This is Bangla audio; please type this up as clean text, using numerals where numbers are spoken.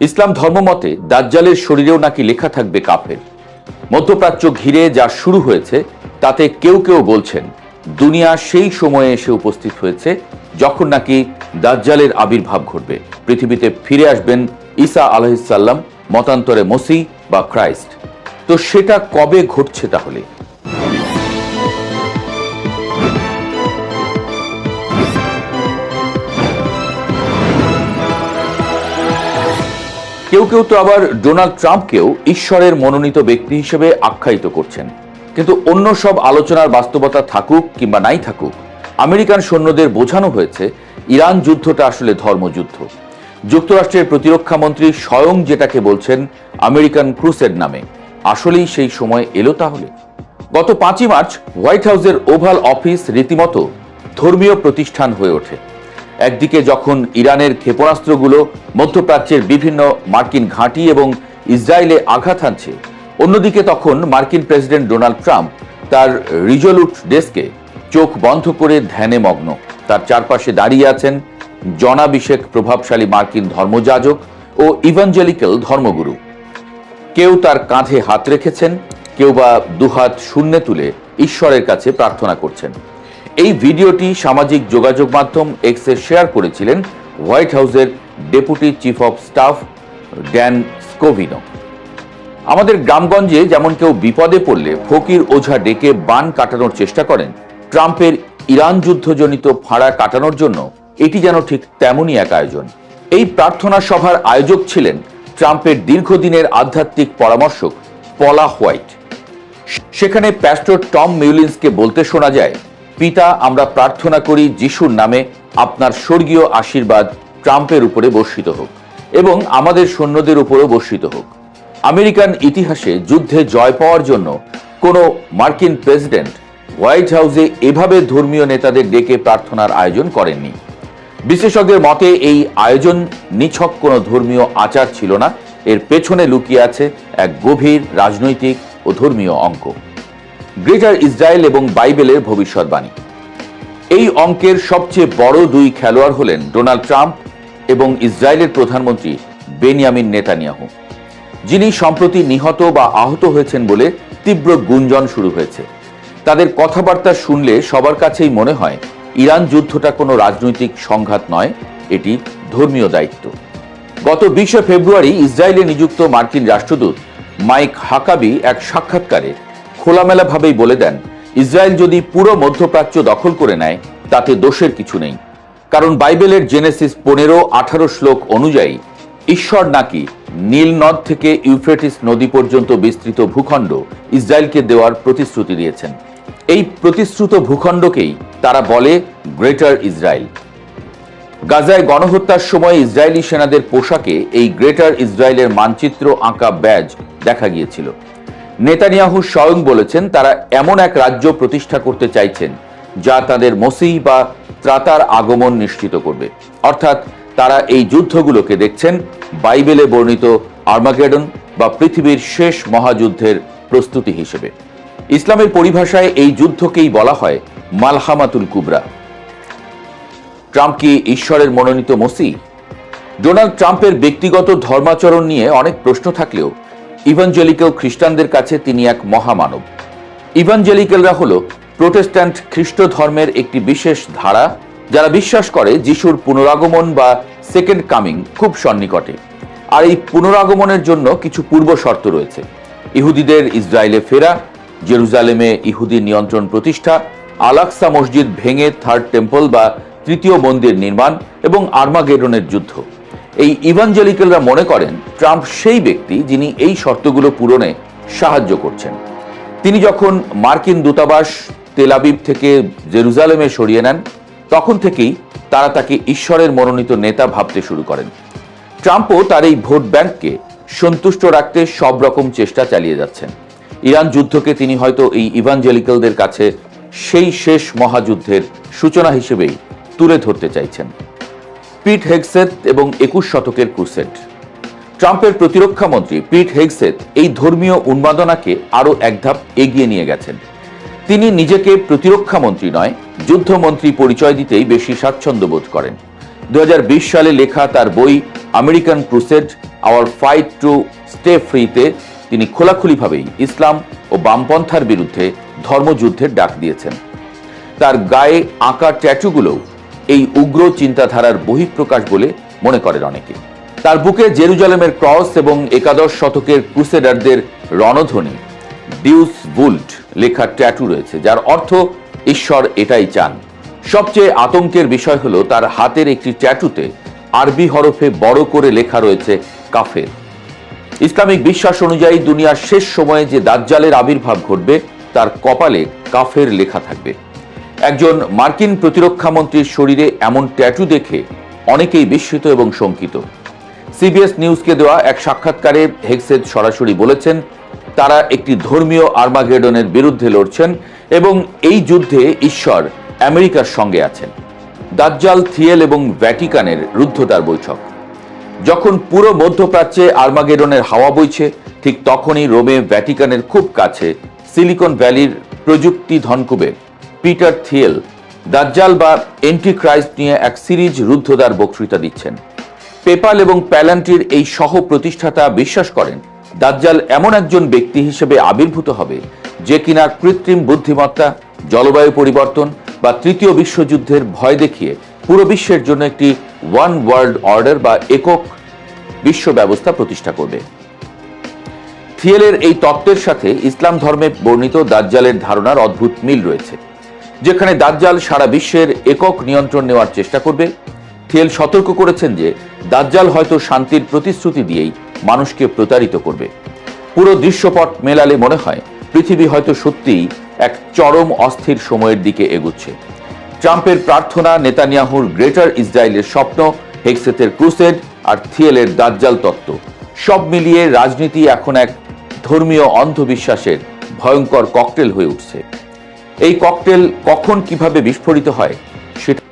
ইসলাম ধর্মমতে দাজ্জালের শরীরেও নাকি লেখা থাকবে কাফের। মধ্যপ্রাচ্য ঘিরে যা শুরু হয়েছে তাতে কেউ কেউ বলছেন দুনিয়া সেই সময়ে এসে উপস্থিত হয়েছে যখন নাকি দাজ্জালের আবির্ভাব ঘটবে, পৃথিবীতে ফিরে আসবেন ঈসা আলাইহিসসালাম, মতান্তরে মসিহ বা খ্রাইস্ট। তো সেটা কবে ঘটছে তাহলে? কেউ কেউ তো আবার ডোনাল্ড ট্রাম্পকেও ঈশ্বরের মনোনীত ব্যক্তি হিসেবে আখ্যায়িত করছেন। কিন্তু অন্য সব আলোচনার বাস্তবতা থাকুক কিংবা নাই থাকুক, আমেরিকান সৈন্যদের বোঝানো হয়েছে ইরান যুদ্ধটা আসলে ধর্মযুদ্ধ। যুক্তরাষ্ট্রের প্রতিরক্ষা মন্ত্রী স্বয়ং যেটাকে বলছেন আমেরিকান ক্রুসেড নামে, আসলেই সেই সময় এলো তাহলে? গত 5ই মার্চ হোয়াইট হাউসের ওভাল অফিস রীতিমতো ধর্মীয় প্রতিষ্ঠান হয়ে ওঠে। একদিকে যখন ইরানের ক্ষেপণাস্ত্রগুলো মধ্যপ্রাচ্যের বিভিন্ন মার্কিন ঘাঁটি এবং ইসরায়েলে আঘাত হানছে, অন্যদিকে তখন মার্কিন প্রেসিডেন্ট ডোনাল্ড ট্রাম্প তার রিজলিউট ডেস্কে চোখ বন্ধ করে ধ্যানে মগ্ন। তার চারপাশে দাঁড়িয়ে আছেন জনাবিষেক প্রভাবশালী মার্কিন ধর্মযাজক ও ইভাঞ্জেলিক্যাল ধর্মগুরু। কেউ তার কাঁধে হাত রেখেছেন, কেউ বা দুহাত শূন্যে তুলে ঈশ্বরের কাছে প্রার্থনা করছেন। এই ভিডিওটি সামাজিক যোগাযোগ মাধ্যম এক্সে শেয়ার করেছিলেন হোয়াইট হাউসের deputy chief of staff Dan Scavino. আমাদের গ্রামগঞ্জে যেমন কেউ বিপদে পড়লে ফকির ওঝা ডেকে বান কাটানোর চেষ্টা করেন, ট্রাম্পের ইরান যুদ্ধজনিত ফাঁড়া কাটানোর জন্য এটি যেন ঠিক তেমনই এক আয়োজন। এই প্রার্থনা সভার আয়োজক ছিলেন ট্রাম্পের দীর্ঘদিনের আধ্যাত্মিক পরামর্শক পলা হোয়াইট। সেখানে প্যাস্টর টম মিউলিন্সকে বলতে শোনা যায়, পিতা, আমরা প্রার্থনা করি যিশুর নামে আপনার স্বর্গীয় আশীর্বাদ ট্রাম্পের উপরে বর্ষিত হোক এবং আমাদের সৈন্যদের উপরও বর্ষিত হোক। আমেরিকান ইতিহাসে যুদ্ধে জয় পাওয়ার জন্য কোনো মার্কিন প্রেসিডেন্ট হোয়াইট হাউসে এভাবে ধর্মীয় নেতাদের ডেকে প্রার্থনার আয়োজন করেননি। বিশেষজ্ঞের মতে এই আয়োজন নিছক কোনো ধর্মীয় আচার ছিল না, এর পেছনে লুকিয়ে আছে এক গভীর রাজনৈতিক ও ধর্মীয় অঙ্ক, গ্রেটার ইসরায়েল এবং বাইবেলের ভবিষ্যৎবাণী। এই অঙ্কের সবচেয়ে বড় দুই খেলোয়াড় হলেন ডোনাল্ড ট্রাম্প এবং ইসরায়েলের প্রধানমন্ত্রী বেনিয়ামিন নেতানিয়াহু, যিনি সম্প্রতি নিহত বা আহত হয়েছেন বলে তীব্র গুঞ্জন শুরু হয়েছে। তাদের কথাবার্তা শুনলে সবার কাছেই মনে হয় ইরান যুদ্ধটা কোনো রাজনৈতিক সংঘাত নয়, এটি ধর্মীয় দায়িত্ব। গত 20 ফেব্রুয়ারি ইসরায়েলে নিযুক্ত মার্কিন রাষ্ট্রদূত মাইক হাকাবি এক সাক্ষাৎকারে খোলামেলাভাবেই বলে দেন, ইসরায়েল যদি পুরো মধ্যপ্রাচ্য দখল করে নেয় তাতে দোষের কিছু নেই, কারণ বাইবেলের জেনেসিস 15-18 শ্লোক অনুযায়ী ঈশ্বর নাকি নীল নদ থেকে ইউফ্রেটিস নদী পর্যন্ত বিস্তৃত ভূখণ্ড ইসরায়েলকে দেওয়ার প্রতিশ্রুতি দিয়েছেন। এই প্রতিশ্রুত ভূখণ্ডকেই তারা বলে গ্রেটার ইসরায়েল। গাজায় গণহত্যার সময় ইসরায়েলি সেনাদের পোশাকে এই গ্রেটার ইসরায়েলের মানচিত্র আঁকা ব্যাজ দেখা গিয়েছিল। নেতানিয়াহু স্বয়ং বলেছেন তারা এমন এক রাজ্য প্রতিষ্ঠা করতে চাইছেন যা তাদের মসিহ বা ত্রাতার আগমন নিশ্চিত করবে। অর্থাৎ তারা এই যুদ্ধগুলোকে দেখছেন বাইবেলে বর্ণিত আর্মাগেডন বা পৃথিবীর শেষ মহাযুদ্ধের প্রস্তুতি হিসেবে। ইসলামের পরিভাষায় এই যুদ্ধকেই বলা হয় মালহামাতুল কুবরা। ট্রাম্প কি ঈশ্বরের মনোনীত মসিহ? ডোনাল্ড ট্রাম্পের ব্যক্তিগত ধর্মাচরণ নিয়ে অনেক প্রশ্ন থাকলেও ইভাঞ্জেলিক্যাল খ্রিস্টানদের কাছে তিনি এক মহামানব। ইভাঞ্জেলিক্যালরা হল প্রোটেস্ট্যান্ট খ্রিস্ট ধর্মের একটি বিশেষ ধারা, যারা বিশ্বাস করে যিশুর পুনরাগমন বা সেকেন্ড কামিং খুব সন্নিকটে। আর এই পুনরাগমনের জন্য কিছু পূর্ব শর্ত রয়েছে: ইহুদিদের ইসরায়েলে ফেরা, জেরুজালেমে ইহুদি নিয়ন্ত্রণ প্রতিষ্ঠা, আল-আকসা মসজিদ ভেঙে থার্ড টেম্পল বা তৃতীয় মন্দির নির্মাণ এবং আর্মাগেডনের যুদ্ধ। এই ইভাঞ্জেলিক্যালরা মনে করেন ট্রাম্প সেই ব্যক্তি যিনি এই শর্তগুলো পূরণে সাহায্য করছেন। তিনি যখন মার্কিন দূতাবাস তেল আবিব থেকে জেরুজালেমে সরিয়ে নেন, তখন থেকেই তারা তাকে ঈশ্বরের মনোনীত নেতা ভাবতে শুরু করেন। ট্রাম্পও তার এই ভোট ব্যাংককে সন্তুষ্ট রাখতে সব রকম চেষ্টা চালিয়ে যাচ্ছেন। ইরান যুদ্ধকে তিনি হয়তো এই ইভাঞ্জেলিক্যালদের কাছে সেই শেষ মহাযুদ্ধের সূচনা হিসেবেই তুলে ধরতে চাইছেন। পিট হেগসেথ এবং 21 শতকের ক্রুসেড। ট্রাম্পের প্রতিরক্ষা মন্ত্রী পিট হেগসেথ এই ধর্মীয় উন্মাদনাকে আরও এক ধাপ এগিয়ে নিয়ে গেছেন। তিনি নিজেকে প্রতিরক্ষা মন্ত্রী নয়, যুদ্ধমন্ত্রী পরিচয় দিতেই বেশি স্বাচ্ছন্দ্য বোধ করেন। 2020 সালে লেখা তার বই American crusade, our fight to stay ফ্রিতে তিনি খোলাখুলিভাবেই ইসলাম ও বামপন্থার বিরুদ্ধে ধর্মযুদ্ধের ডাক দিয়েছেন। তার গায়ে আঁকা ট্যাটুগুলোও এই উগ্র চিন্তাধারার বহিঃপ্রকাশ বলে মনে করেন অনেকে। তার বুকে জেরুজালেমের ক্রস এবং একাদশ শতকের ক্রুসেডারদের রণধ্বনি ডিউস বুল্ট লেখা ট্যাটু রয়েছে, যার অর্থ ঈশ্বর এটাই চান। সবচেয়ে আতঙ্কের বিষয় হলো তার হাতের একটি ট্যাটুতে আরবি হরফে বড় করে লেখা রয়েছে কাফের। ইসলামিক বিশ্বাস অনুযায়ী দুনিয়ার শেষ সময়ে যে দাজ্জালের আবির্ভাব ঘটবে তার কপালে কাফের লেখা থাকবে। একজন মার্কিন প্রতিরক্ষা মন্ত্রীর শরীরে এমন ট্যাটু দেখে অনেকেই বিস্মিত এবং শঙ্কিত। সিবিএস নিউজকে দেওয়া এক সাক্ষাৎকারে হেগসেথ সরাসরি বলেছেন তারা একটি ধর্মীয় আর্মাগেডনের বিরুদ্ধে লড়ছেন এবং এই যুদ্ধে ঈশ্বর আমেরিকার সঙ্গে আছেন। দাজ্জাল, থিয়েল এবং ভ্যাটিকানের রুদ্ধদ্বার বৈঠক। যখন পুরো মধ্যপ্রাচ্যে আর্মাগেডনের হাওয়া বইছে, ঠিক তখনই রোমে ভ্যাটিকানের খুব কাছে সিলিকন ভ্যালির প্রযুক্তি ধনকুবের পিটার থিয়েল দাজ্জাল বা এন্টিক্রাইস্ট নিয়ে এক সিরিজ রুদ্ধদ্বার বক্তৃতা দিচ্ছেন। পেপাল এবং প্যালান্টির এই সহ প্রতিষ্ঠাতা বিশ্বাস করেন দাজ্জাল এমন একজন ব্যক্তি হিসেবে আবির্ভূত হবে যে কিনা কৃত্রিম বুদ্ধিমত্তা, জলবায়ু পরিবর্তন বা তৃতীয় বিশ্বযুদ্ধের ভয় দেখিয়ে পুরো বিশ্বের জন্য একটি ওয়ান ওয়ার্ল্ড অর্ডার বা একক বিশ্ব ব্যবস্থা প্রতিষ্ঠা করবে। থিয়েলের এই তত্ত্বের সাথে ইসলাম ধর্মে বর্ণিত দাজ্জালের ধারণার অদ্ভুত মিল রয়েছে, যেখানে দাজ্জাল সারা বিশ্বের একক নিয়ন্ত্রণ নেওয়ার চেষ্টা করবে। থিয়েল সতর্ক করেছেন যে দাজ্জাল হয়তো শান্তির প্রতিশ্রুতি দিয়েই মানুষকে প্রতারিত করবে। পুরো দৃশ্যপট মেলালে মনে হয় পৃথিবী হয়তো সত্যিই এক চরম অস্থির সময়ের দিকে এগুচ্ছে। ট্রাম্পের প্রার্থনা, নেতানিয়াহুর গ্রেটার ইসরায়েলের স্বপ্ন, হেগসেথের ক্রুসেড আর থিয়েলের দাজ্জাল তত্ত্ব সব মিলিয়ে রাজনীতি এখন এক ধর্মীয় অন্ধবিশ্বাসের ভয়ঙ্কর ককটেল হয়ে উঠছে। এই ককটেল কখন কিভাবে বিস্ফোরিত হয় সেটা